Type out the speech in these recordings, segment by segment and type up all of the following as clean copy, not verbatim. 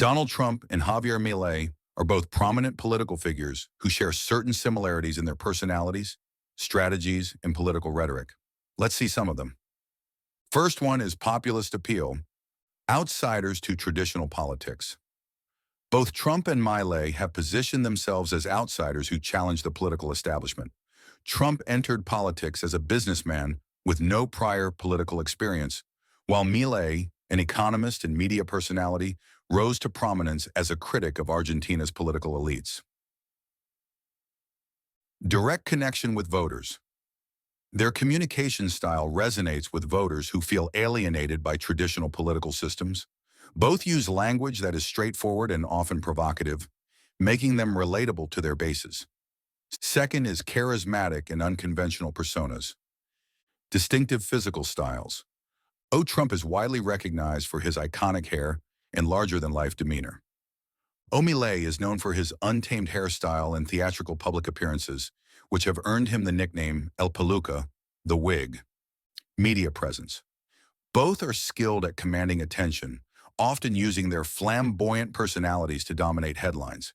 Donald Trump and Javier Milei are both prominent political figures who share certain similarities in their personalities, strategies, and political rhetoric. Let's see some of them. First one is populist appeal, outsiders to traditional politics. Both Trump and Milei have positioned themselves as outsiders who challenge the political establishment. Trump entered politics as a businessman with no prior political experience, while Milei, an economist and media personality, rose to prominence as a critic of Argentina's political elites. Direct connection with voters. Their communication style resonates with voters who feel alienated by traditional political systems. Both use language that is straightforward and often provocative, making them relatable to their bases. Second is charismatic and unconventional personas. Distinctive physical styles. Trump is widely recognized for his iconic hair and larger-than-life demeanor. Milei is known for his untamed hairstyle and theatrical public appearances, which have earned him the nickname El Peluca, the wig. Media presence. Both are skilled at commanding attention, often using their flamboyant personalities to dominate headlines.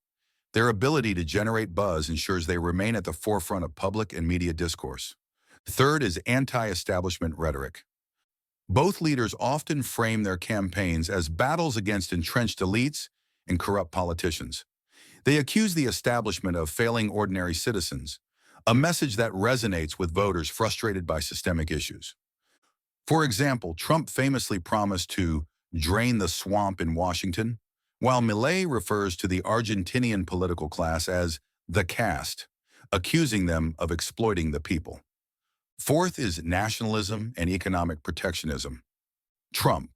Their ability to generate buzz ensures they remain at the forefront of public and media discourse. Third is anti-establishment rhetoric. Both leaders often frame their campaigns as battles against entrenched elites and corrupt politicians. They accuse the establishment of failing ordinary citizens, a message that resonates with voters frustrated by systemic issues. For example, Trump famously promised to drain the swamp in Washington, while Milei refers to the Argentinian political class as the caste, accusing them of exploiting the people. Fourth is nationalism and economic protectionism. Trump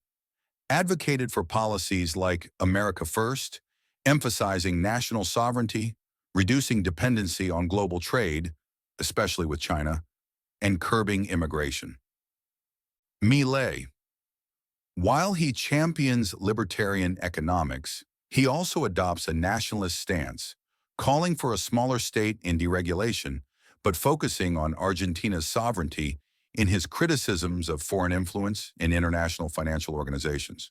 advocated for policies like America First, emphasizing national sovereignty, reducing dependency on global trade, especially with China, and curbing immigration. Milei. While he champions libertarian economics, he also adopts a nationalist stance, calling for a smaller state and deregulation, but focusing on Argentina's sovereignty in his criticisms of foreign influence in international financial organizations.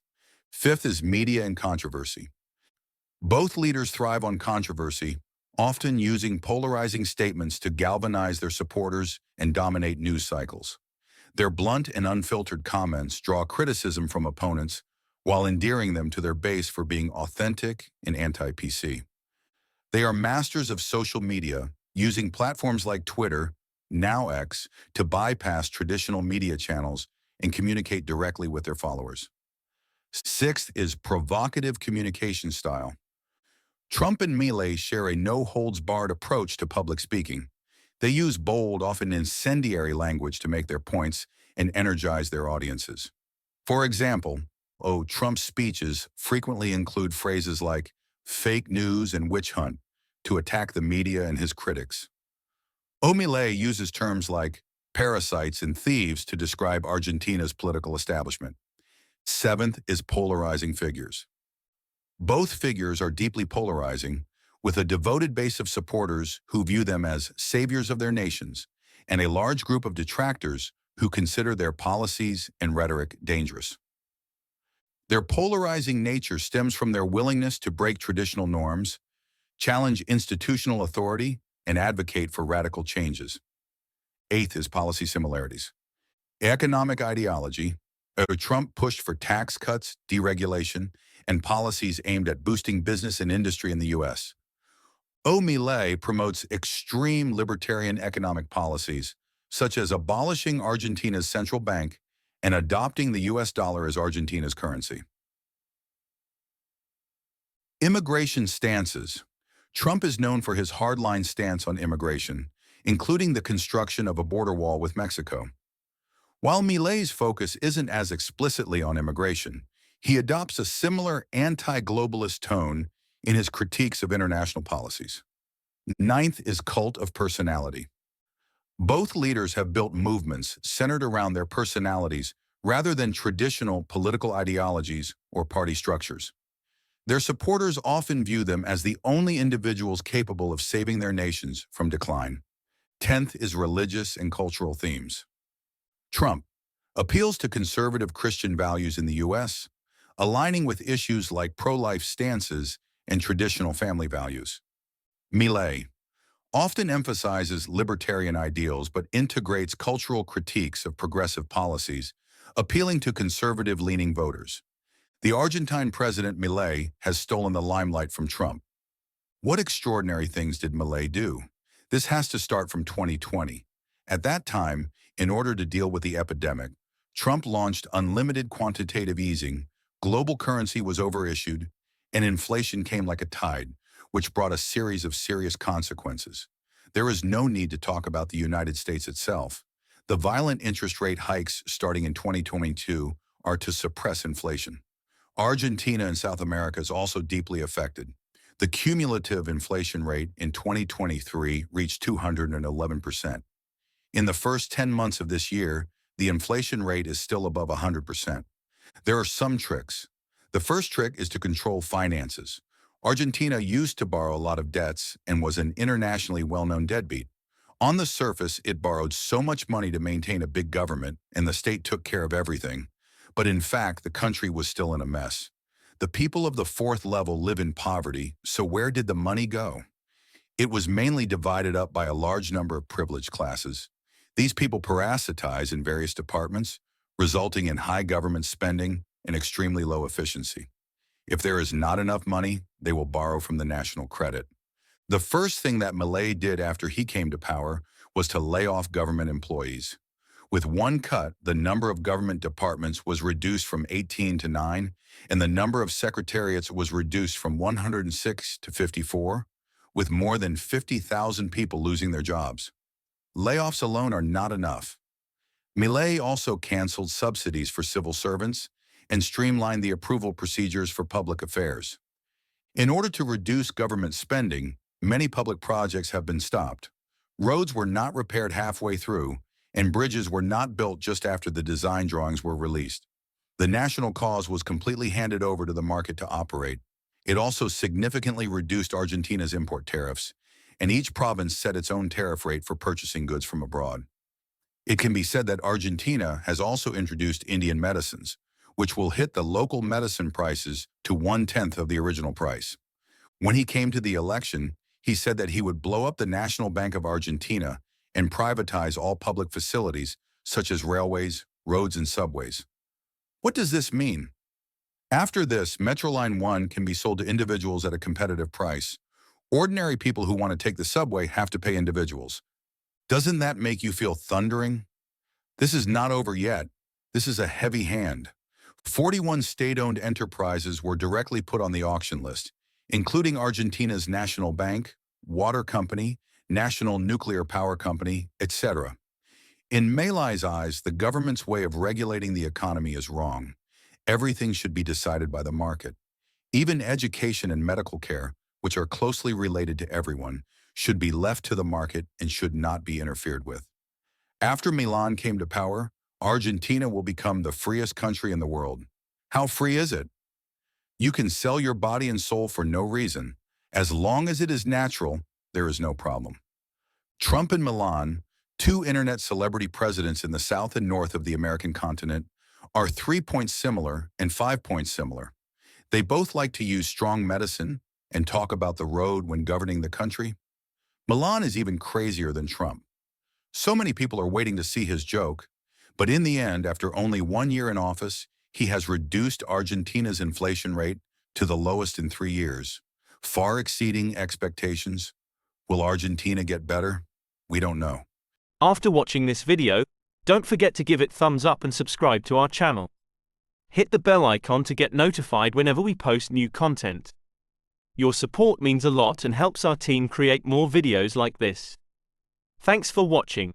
Fifth is media and controversy. Both leaders thrive on controversy, often using polarizing statements to galvanize their supporters and dominate news cycles. Their blunt and unfiltered comments draw criticism from opponents while endearing them to their base for being authentic and anti-PC. They are masters of social media, using platforms like Twitter, now X, to bypass traditional media channels and communicate directly with their followers. Sixth is provocative communication style. Trump and Milei share a no-holds-barred approach to public speaking. They use bold, often incendiary language to make their points and energize their audiences. For example, Trump's speeches frequently include phrases like fake news and witch hunt to attack the media and his critics. Milei uses terms like parasites and thieves to describe Argentina's political establishment. Seventh is polarizing figures. Both figures are deeply polarizing, with a devoted base of supporters who view them as saviors of their nations, and a large group of detractors who consider their policies and rhetoric dangerous. Their polarizing nature stems from their willingness to break traditional norms, challenge institutional authority, and advocate for radical changes. Eighth is policy similarities. Economic ideology. Trump pushed for tax cuts, deregulation, and policies aimed at boosting business and industry in the U.S. Milei promotes extreme libertarian economic policies, such as abolishing Argentina's central bank and adopting the U.S. dollar as Argentina's currency. Immigration stances. Trump is known for his hardline stance on immigration, including the construction of a border wall with Mexico. While Milei's focus isn't as explicitly on immigration, he adopts a similar anti-globalist tone in his critiques of international policies. Ninth is cult of personality. Both leaders have built movements centered around their personalities rather than traditional political ideologies or party structures. Their supporters often view them as the only individuals capable of saving their nations from decline. 10th is religious and cultural themes. Trump appeals to conservative Christian values in the U.S., aligning with issues like pro-life stances and traditional family values. Milei often emphasizes libertarian ideals but integrates cultural critiques of progressive policies, appealing to conservative-leaning voters. The Argentine president Milei has stolen the limelight from Trump. What extraordinary things did Milei do? This has to start from 2020. At that time, in order to deal with the epidemic, Trump launched unlimited quantitative easing, global currency was overissued, and inflation came like a tide, which brought a series of serious consequences. There is no need to talk about the United States itself. The violent interest rate hikes starting in 2022 are to suppress inflation. Argentina and South America is also deeply affected. The cumulative inflation rate in 2023 reached 211%. In the first 10 months of this year, the inflation rate is still above 100%. There are some tricks. The first trick is to control finances. Argentina used to borrow a lot of debts and was an internationally well-known deadbeat. On the surface, it borrowed so much money to maintain a big government, and the state took care of everything. But in fact, the country was still in a mess. The people of the fourth level live in poverty, so where did the money go? It was mainly divided up by a large number of privileged classes. These people parasitize in various departments, resulting in high government spending and extremely low efficiency. If there is not enough money, they will borrow from the national credit. The first thing that Milei did after he came to power was to lay off government employees. With one cut, the number of government departments was reduced from 18 to 9, and the number of secretariats was reduced from 106 to 54, with more than 50,000 people losing their jobs. Layoffs alone are not enough. Milei also canceled subsidies for civil servants and streamlined the approval procedures for public affairs. In order to reduce government spending, many public projects have been stopped. Roads were not repaired halfway through, and bridges were not built just after the design drawings were released. The national cause was completely handed over to the market to operate. It also significantly reduced Argentina's import tariffs, and each province set its own tariff rate for purchasing goods from abroad. It can be said that Argentina has also introduced Indian medicines, which will hit the local medicine prices to 1/10 of the original price. When he came to the election, he said that he would blow up the National Bank of Argentina and privatize all public facilities, such as railways, roads, and subways. What does this mean? After this, Metroline 1 can be sold to individuals at a competitive price. Ordinary people who want to take the subway have to pay individuals. Doesn't that make you feel thundering? This is not over yet. This is a heavy hand. 41 state-owned enterprises were directly put on the auction list, including Argentina's National Bank, Water Company, National Nuclear Power Company, etc. In Milei's eyes, the government's way of regulating the economy is wrong. Everything should be decided by the market. Even education and medical care, which are closely related to everyone, should be left to the market and should not be interfered with. After Milan came to power, Argentina will become the freest country in the world. How free is it? You can sell your body and soul for no reason. As long as it is natural, there is no problem. Trump and Milan, two internet celebrity presidents in the south and north of the American continent, are 3 points similar and 5 points similar. They both like to use strong medicine and talk about the road when governing the country. Milan is even crazier than Trump. So many people are waiting to see his joke, but in the end, after only 1 year in office, he has reduced Argentina's inflation rate to the lowest in 3 years, far exceeding expectations. Will Argentina get better? We don't know. After watching this video, don't forget to give it thumbs up and subscribe to our channel. Hit the bell icon to get notified whenever we post new content. Your support means a lot and helps our team create more videos like this. Thanks for watching.